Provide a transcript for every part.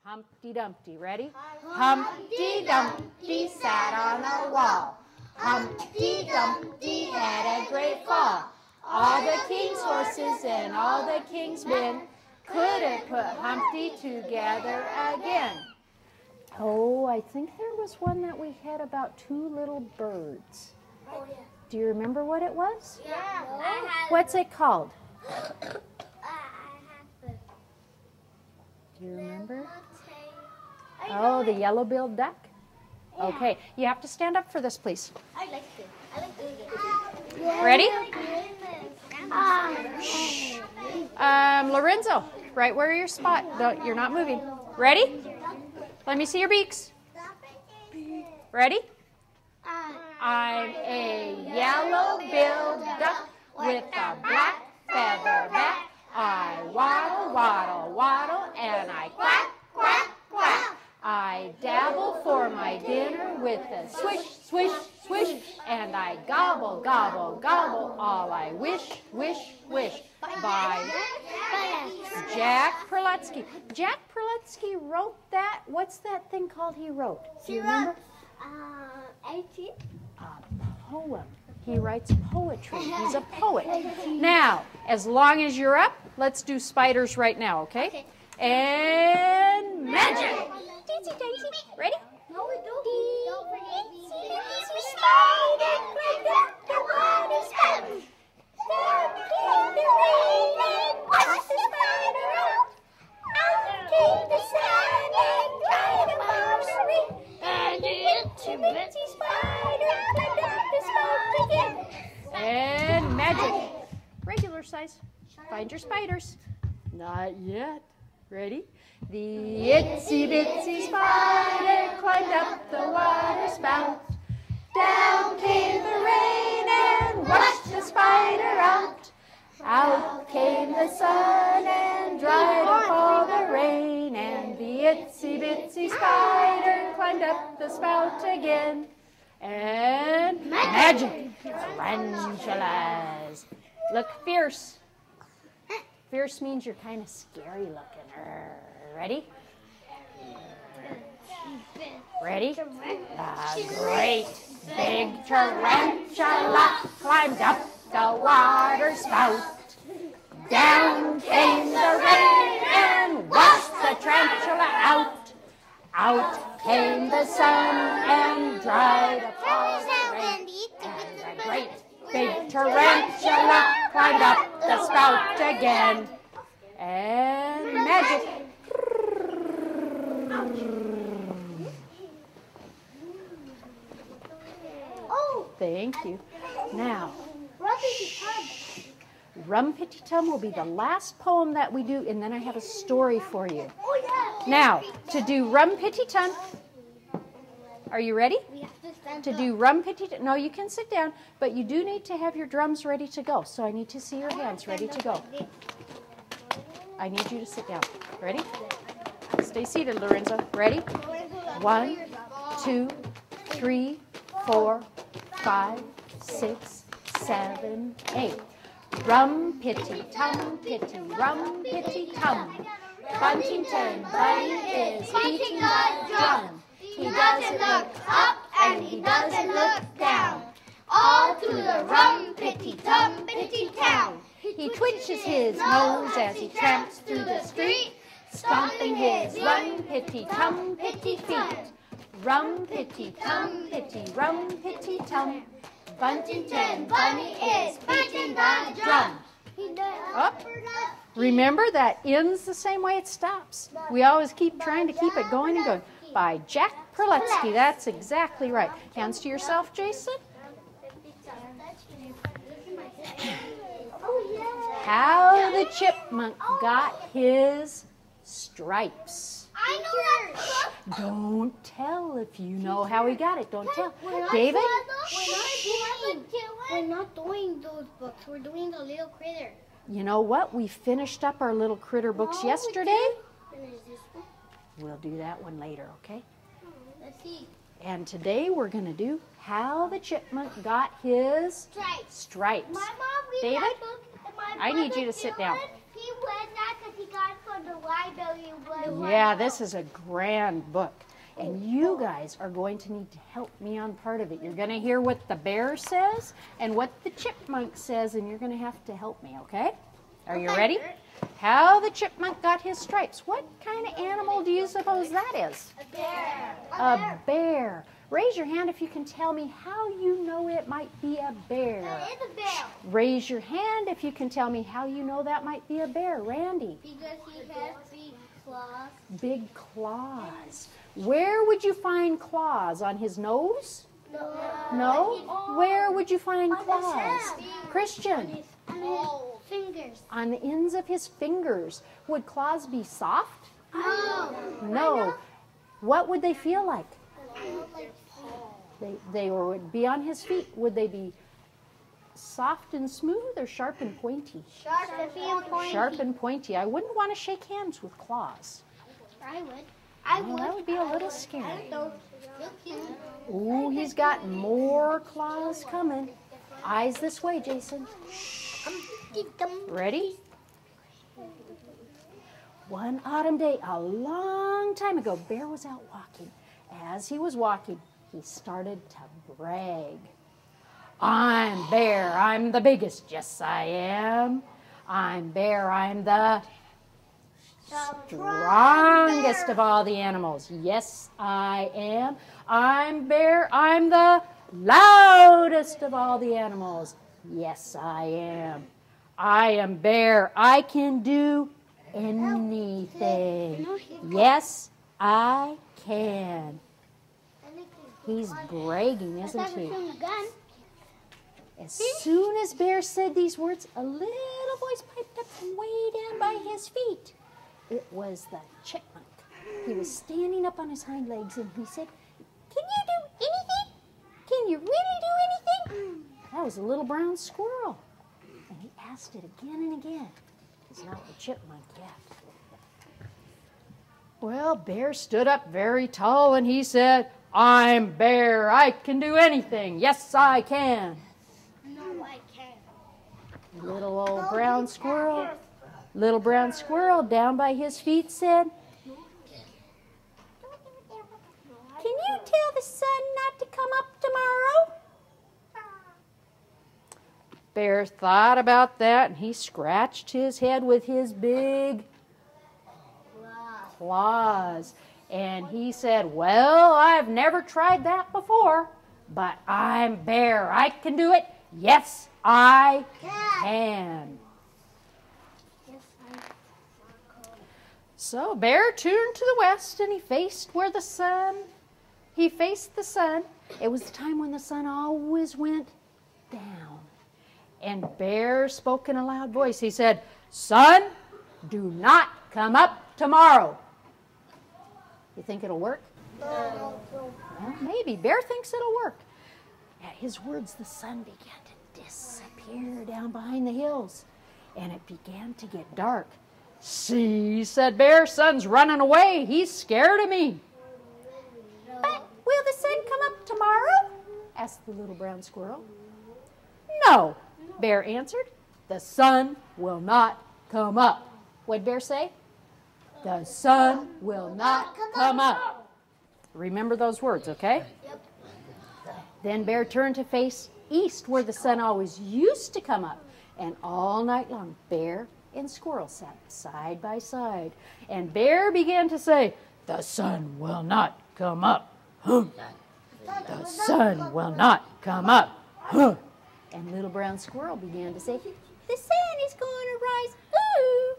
Humpty Dumpty. Ready? Humpty Dumpty sat on a wall. Humpty Dumpty had a great fall. All the king's horses and all the king's men couldn't put Humpty together again. Oh, I think there was one that we had about two little birds. Oh, yeah. Do you remember what it was? Yeah. What's it called? Do you remember? Oh, the yellow-billed duck? Okay, you have to stand up for this, please. I like to. I like to do it. Ready? Lorenzo, right where your spot. Don't, you're not moving. Ready? Let me see your beaks. Ready? I'm a yellow-billed duck with a black feather back. I waddle, waddle, waddle, and I quack, quack, quack. I dabble for my dinner with a swish, swish, swish, and I gobble, gobble, gobble, all I wish, wish, wish. By Jack Perlutsky. Jack Perlutsky wrote that. What's that thing called he wrote? Do you remember? 18. A poem. He writes poetry. He's a poet. Now, as long as you're up, let's do spiders right now, okay? And magic! Daisy, Daisy. Ready? No, we don't forget me. Spider climbed up the water spout. Down came the rain and washed the spider out. Out came the sun and dried up our rain. And the itsy bitsy spider climbed up the spout again. And magic. Regular size. Find your spiders. Not yet. Ready? The itsy bitsy spider climbed up the water spout. Down came the rain and washed the spider out. Out came the sun and dried up all the rain. And the itsy bitsy spider climbed up the spout again. And magic! Tarantulas. Look fierce. Fierce means you're kind of scary looking. Ready? Ready? A great big tarantula climbed up the water spout. Down came the rain and washed the tarantula out. Out came the sun and dried up all the rain. And a great big tarantula climbed up the spout again. And magic. Oh, thank you. Now, Rum-Pitty-Tum will be the last poem that we do, and then I have a story for you. Now, to do Rum-Pitty-Tum, are you ready? To do Rum-Pitty-Tum, no, you can sit down, but you do need to have your drums ready to go. So I need to see your hands ready to go. I need you to sit down. Ready? Stay seated, Lorenzo. Ready? 1, 2, 3, 4, 5, 6, 7, 8. Rum-Pitty-Tum, pitty, Rum-Pitty-Tum. Buntington Bunny is beating the drum. He doesn't look up and he doesn't look down. All to the Rum-Pitty-Tum, pitty town. He twitches his nose as he tramps through the street, stomping his Rum-Pitty-Tum, pitty feet. Rum-Pitty-Tum, pitty, Rum-Pitty-Tum. Buntington Bunny is beating the drum. Up. Remember that ends the same way it stops. We always keep trying to keep it going and going. By Jack Perlutsky. That's exactly right. Hands to yourself, Jason. How the chipmunk got his stripes. I know that. Don't tell if you know how he got it. Don't tell. David? We're not doing those books. We're doing the little critter. You know what? We finished up our little critter books yesterday. We'll do that one later, okay? Let's see. And today we're going to do How the Chipmunk Got His Stripes. My mom read David, that book, and my I need you to brother sit down. Dylan, he read that because he got it from the library. Yeah, this is a grand book. And you guys are going to need to help me on part of it. You're going to hear what the bear says and what the chipmunk says, and you're going to have to help me, okay? Are you ready? How the chipmunk got his stripes. What kind of animal do you suppose that is? A bear. A bear. Raise your hand if you can tell me how you know it might be a bear. That is a bear. Raise your hand if you can tell me how you know that might be a bear. Randy. Because he has big claws. Big claws. Where would you find claws? On his nose? No? Where would you find claws? Christian. On his fingers. On the ends of his fingers. Would claws be soft? No. No. What would they feel like? Like paws. They would be on his feet. Would they be soft and smooth or sharp and pointy? Sharp and pointy. Sharp and pointy. I wouldn't want to shake hands with claws. I would. Well, that would be a little scary. So, Ooh, he's got more claws coming. Eyes this way, Jason. Ready? One autumn day, a long time ago, Bear was out walking. As he was walking, he started to brag. I'm Bear, I'm the biggest, yes I am. I'm Bear, I'm the strongest of all the animals. Yes, I am. I'm Bear, I'm the loudest of all the animals. Yes, I am. I am Bear, I can do anything. Yes, I can. He's bragging, isn't he? As soon as Bear said these words, a little voice piped up from way down by his feet. It was the chipmunk. He was standing up on his hind legs and he said, "Can you do anything? Can you really do anything?" That was a little brown squirrel. And he asked it again and again. He's not the chipmunk yet. Well, Bear stood up very tall and he said, "I'm Bear. I can do anything. Yes, I can." no, I can't. Little old brown squirrel. Little brown squirrel down by his feet said, "Can you tell the sun not to come up tomorrow?" Bear thought about that and he scratched his head with his big claws. And he said, "Well, I've never tried that before, but I'm Bear. I can do it. Yes, I can." So Bear turned to the west and he faced the sun. It was the time when the sun always went down. And Bear spoke in a loud voice. He said, "Sun, do not come up tomorrow." You think it'll work? No. Well, maybe. Bear thinks it'll work. At his words, the sun began to disappear down behind the hills. And it began to get dark. "See," said Bear, "sun's running away. He's scared of me." "But will the sun come up tomorrow?" asked the little brown squirrel. "No," Bear answered. "The sun will not come up." What'd Bear say? The sun will not come up. Remember those words, okay? Yep. Then Bear turned to face east where the sun always used to come up. And all night long, Bear and Squirrel sat side by side. And Bear began to say, "The sun will not come up. Huh. The sun will not come up. Huh." And little brown squirrel began to say, "The sun is going to rise. Ooh.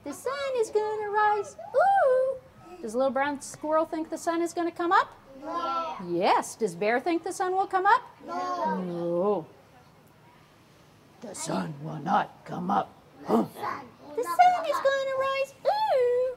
The sun is going to rise. Ooh." Does little brown squirrel think the sun is going to come up? No. Yes. Does Bear think the sun will come up? No. No. The sun will not come up. Huh. The sun is going to rise. Ooh.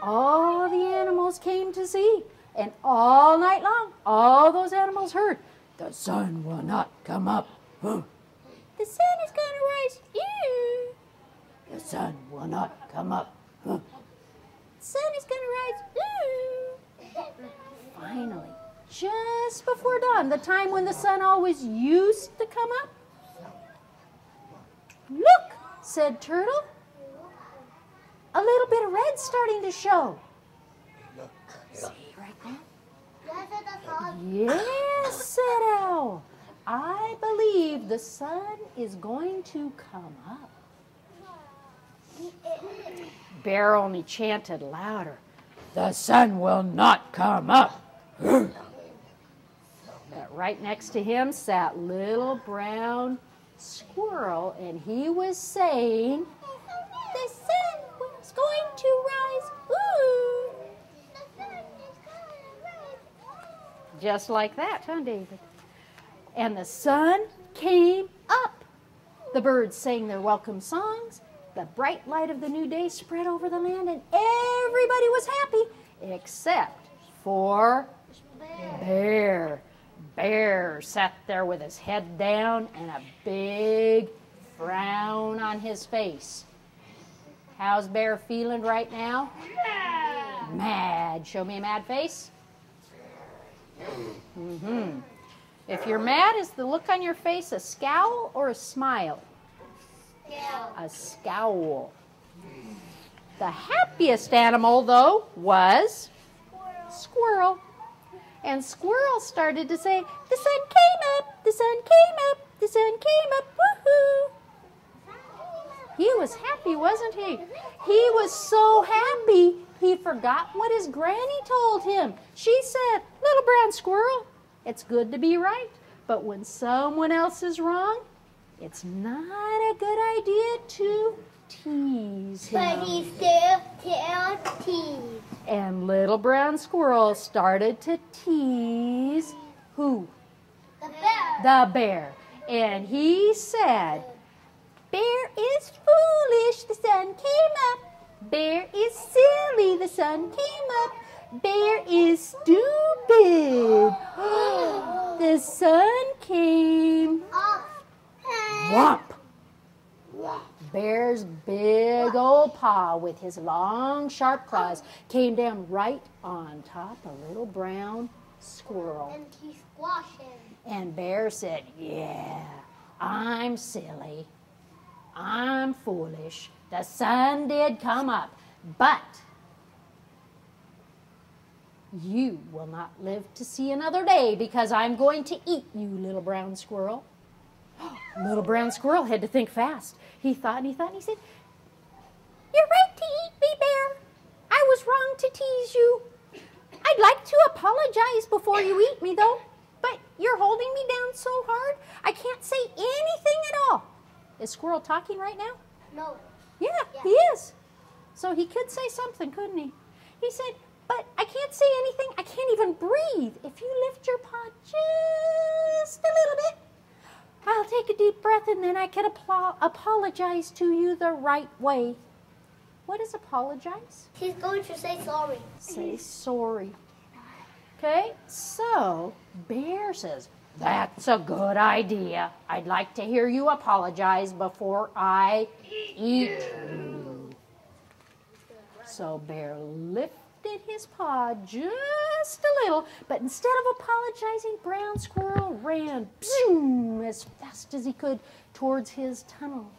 All the animals came to see, and all night long, all those animals heard, "The sun will not come up. Huh. The sun is going to rise. Ooh. The sun will not come up. Huh. The sun is going to rise. Ooh." Finally, just before dawn, the time when the sun always used to come up, "Look," said Turtle, a little bit of red starting to show. See right there? Yes, said Owl. I believe the sun is going to come up. Bear only chanted louder. The sun will not come up. But right next to him sat little brown Squirrel, and he was saying, the sun was going to rise. Ooh. Just like that, huh, David? And the sun came up. The birds sang their welcome songs. The bright light of the new day spread over the land, and everybody was happy except for Bear. Bear sat there with his head down and a big frown on his face. How's Bear feeling right now? Mad. Show me a mad face. If you're mad, is the look on your face a scowl or a smile? A scowl. The happiest animal, though, was Squirrel. And Squirrel started to say, the sun came up, the sun came up, the sun came up, woohoo. He was happy, wasn't he? He was so happy, he forgot what his granny told him. She said, little brown squirrel, it's good to be right, but when someone else is wrong, it's not a good idea to tease him. But he still teased. And little brown squirrel started to tease who? The bear. The bear. And he said, Bear is foolish, the sun came up. Bear is silly, the sun came up. Bear is stupid. The sun came whomp. Bear's big old paw with his long, sharp claws came down right on top of little brown squirrel. And he squashed him. And Bear said, yeah, I'm silly. I'm foolish. The sun did come up, but you will not live to see another day because I'm going to eat you, little brown squirrel. Little brown squirrel had to think fast. He thought and he thought and he said, you're right to eat me, Bear. I was wrong to tease you. I'd like to apologize before you eat me, though, but you're holding me down so hard, I can't say anything at all. Is Squirrel talking right now? No. Yeah, he is. So he could say something, couldn't he? He said, but I can't say anything. I can't even breathe. If you lift your paw just a little bit, I'll take a deep breath and then I can apologize to you the right way. What is apologize? He's going to say sorry. Say sorry. Okay, so Bear says, that's a good idea. I'd like to hear you apologize before I eat you. So Bear lifted his paw just a little, but instead of apologizing, brown squirrel ran zoom, as fast as he could towards his tunnel,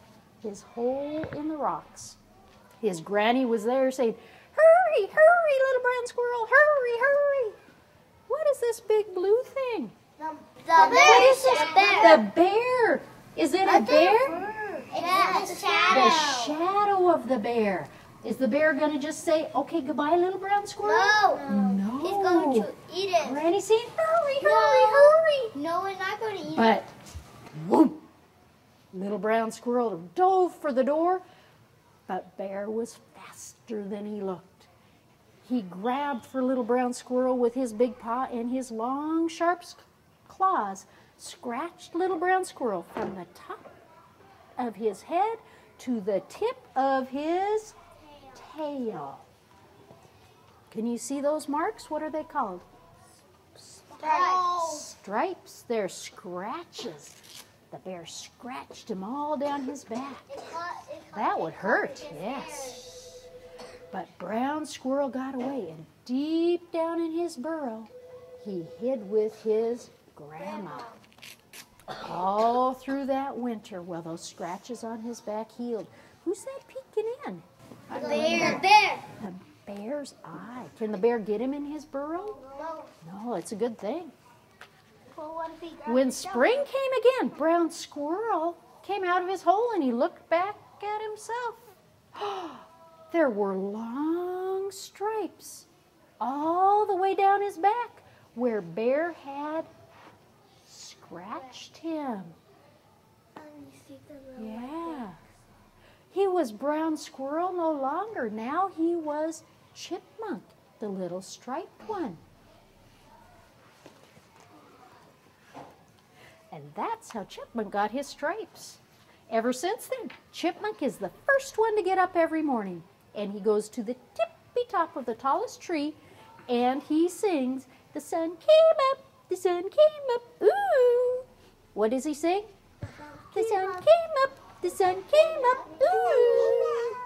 his hole in the rocks. His granny was there saying, hurry, hurry, little brown squirrel, hurry, hurry. What is this big blue thing? The bear. The bear. Is it a bear? It's a The shadow. shadow of the bear. Is the bear going to just say, okay, goodbye, little brown squirrel? No. He's going to eat it. Granny's saying, hurry, hurry, hurry. No, we're not going to eat it. But, whoop, little brown squirrel dove for the door, but Bear was faster than he looked. He grabbed for little brown squirrel with his big paw and his long, sharp claws scratched little brown squirrel from the top of his head to the tip of his tail. Can you see those marks? What are they called? Stripes. They're scratches. The bear scratched him all down his back. That would hurt, yes. But brown squirrel got away, and deep down in his burrow, he hid with his grandma. All through that winter, while those scratches on his back healed. Who's that peeking in? Bear. The bear's eye. Can the bear get him in his burrow? No, it's a good thing. Well, what if he grabs When the shell? spring came again, Brown Squirrel came out of his hole and he looked back at himself. There were long stripes all the way down his back where Bear had scratched him. You see the little Yeah. He was Brown Squirrel no longer. Now he was Chipmunk, the little striped one. And that's how Chipmunk got his stripes. Ever since then, Chipmunk is the first one to get up every morning. And he goes to the tippy top of the tallest tree and he sings, "The sun came up, the sun came up, ooh." What does he sing? The sun came up, the sun came up, ooh.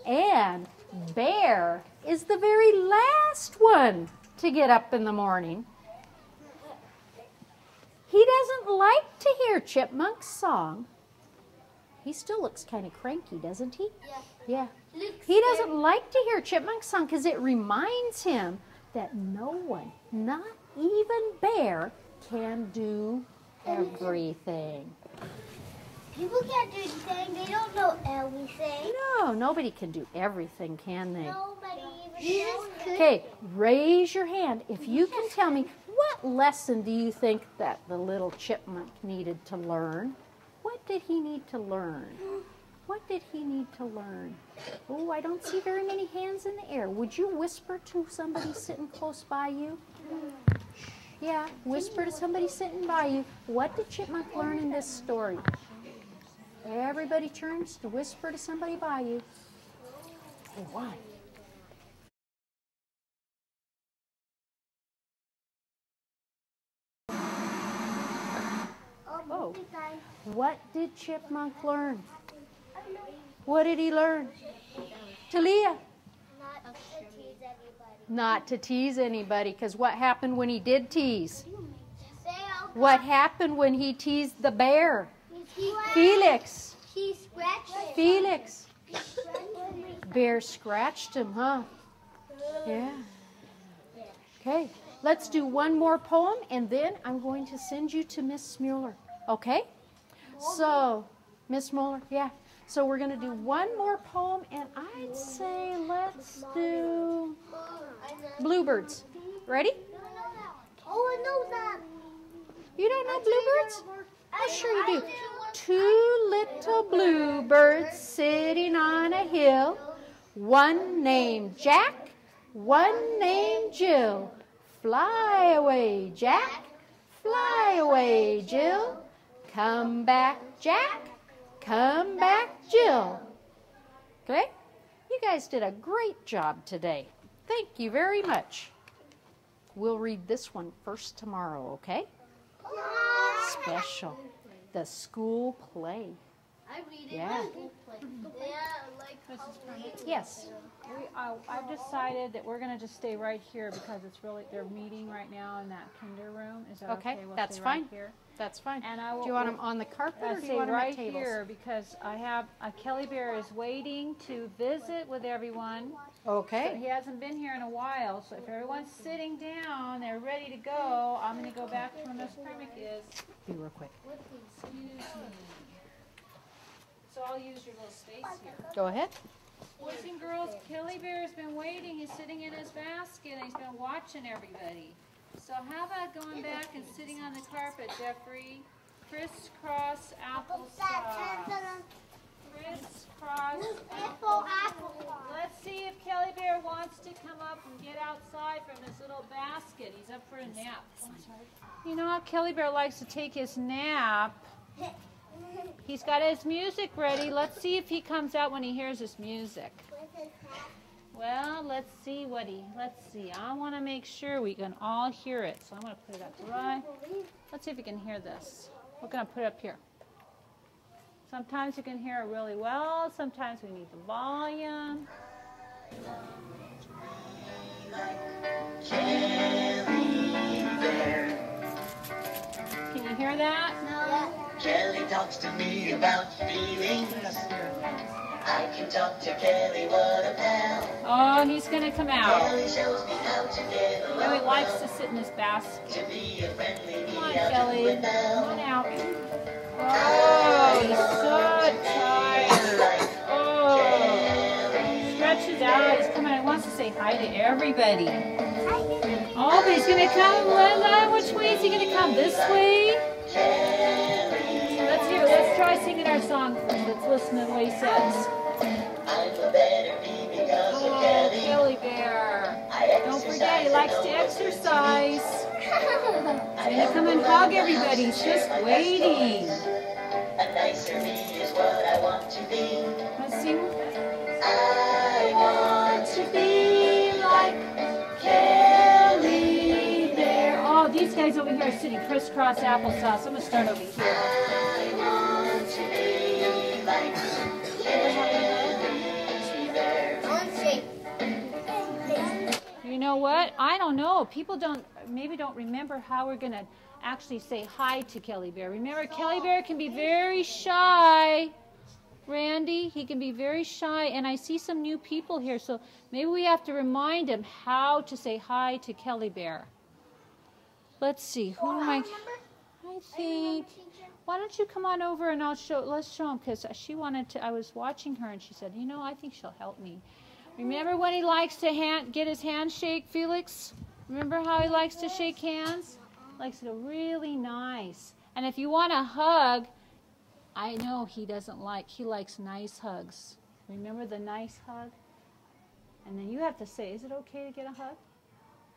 And Bear is the very last one to get up in the morning. He doesn't like to hear Chipmunk's song. He still looks kind of cranky, doesn't he? Yeah. He doesn't like to hear Chipmunk's song because it reminds him that no one, not even Bear, can do everything. People can't do anything. They don't know everything. No, nobody can do everything, can they? Nobody even knows. Okay, raise your hand if you can tell me, what lesson do you think that the little chipmunk needed to learn? What did he need to learn? What did he need to learn? Oh, I don't see very many hands in the air. Would you whisper to somebody sitting close by you? Yeah, whisper to somebody sitting by you. What did Chipmunk learn in this story? Everybody turns to whisper to somebody by you. Hey, what? Oh, what did Chipmunk learn? What did he learn? Talia? Not to tease anybody. Not to tease anybody, because what happened when he did tease? Say What happened when he teased the bear? He Felix. He scratched it. Felix. Bear scratched him, huh? Yeah. Okay, let's do one more poem, and then I'm going to send you to Miss Mueller. Okay? So, Miss Mueller, yeah. So we're going to do one more poem, and I'd say let's do Bluebirds. Ready? Oh, I know that. You don't know Bluebirds? Oh, sure you do. Two little bluebirds sitting on a hill, one named Jack, one named Jill. Fly away, Jack, fly away, Jill. Come back, Jack, come back, Jill. Okay? You guys did a great job today. Thank you very much. We'll read this one first tomorrow, okay? Special. The school play. I read it. Yeah. Yes. I've decided that we're going to just stay right here because it's really, they're meeting right now in that kinder room. Is that okay? We'll that's stay fine. Right here. That's fine. And I will, do you want them on the carpet or do you stay want them right at tables? here because I have, Kelly Bear is waiting to visit with everyone. Okay. So he hasn't been here in a while, so if everyone's sitting down, they're ready to go, I'm going to go back to where Miss Primick is. Be real quick. Excuse me. So I'll use your little space here. Go ahead. Boys and girls, Kelly Bear's been waiting. He's sitting in his basket and he's been watching everybody. So how about going back and sitting on the carpet, Jeffrey? Crisscross applesauce. Crisscross applesauce. Let's see if Kelly Bear wants to come up and get outside from his little basket. He's up for a nap. You know how Kelly Bear likes to take his nap? He's got his music ready. Let's see if he comes out when he hears his music. Well, let's see. I want to make sure we can all hear it. So I'm going to put it up right. Let's see if you can hear this. We're going to put it up here. Sometimes you can hear it really well. Sometimes we need the volume. Can you hear that? No. Kelly talks to me about feelings. I can talk to Kelly, what a pal. Oh, he's going to come out. Kelly shows me how to get along. Oh, he likes to sit in this basket. To be a friendly Come on, me, I'll do Kelly. it now. Come on out. Oh, he's so tired. Oh, stretches out. He's coming. He wants to say hi to everybody. Oh, but he's going to come. Which way is he going to come? This way? Let's hear. Let's try singing our song first. Let's listen to what he says. I'm a better me because of Oh, Kelly. Kelly Bear. I Don't forget, exercise he likes and to always exercise. I He's going to come and hug everybody. He's just waiting. A nicer me is what I want to be. Let's sing. I want to Be like Kelly Bear. Oh, these guys over here are sitting crisscross applesauce. I'm going to start over here. I want to be like You know what? I don't know. People maybe don't remember how we're going to actually say hi to Kelly Bear. Remember, Kelly Bear can be very shy. Randy, he can be very shy, and I see some new people here, so maybe we have to remind him how to say hi to Kelly Bear. Let's see, who am I think, why don't you come on over and let's show him, because she wanted to, I was watching her, and she said, you know, I think she'll help me. Remember when he likes to get his handshake, Felix? Remember how he likes to shake hands? Likes it really nice. And if you want a hug, I know he likes nice hugs. Remember the nice hug? And then you have to say, is it okay to get a hug?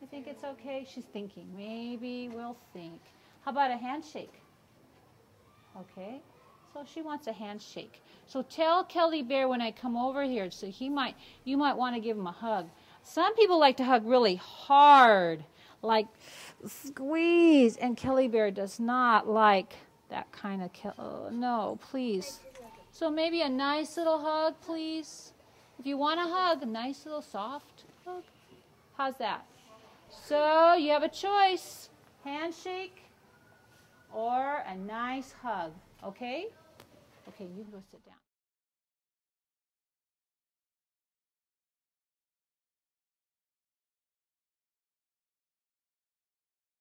You think it's okay? She's thinking, maybe we'll think. How about a handshake? Okay, so she wants a handshake. So tell Kelly Bear when I come over here, so you might want to give him a hug. Some people like to hug really hard, like squeeze, and Kelly Bear does not like that kind of, no, please. So maybe a nice little hug, please. If you want a hug, a nice little soft hug. How's that? So you have a choice, handshake or a nice hug, okay? Okay, you can go sit down.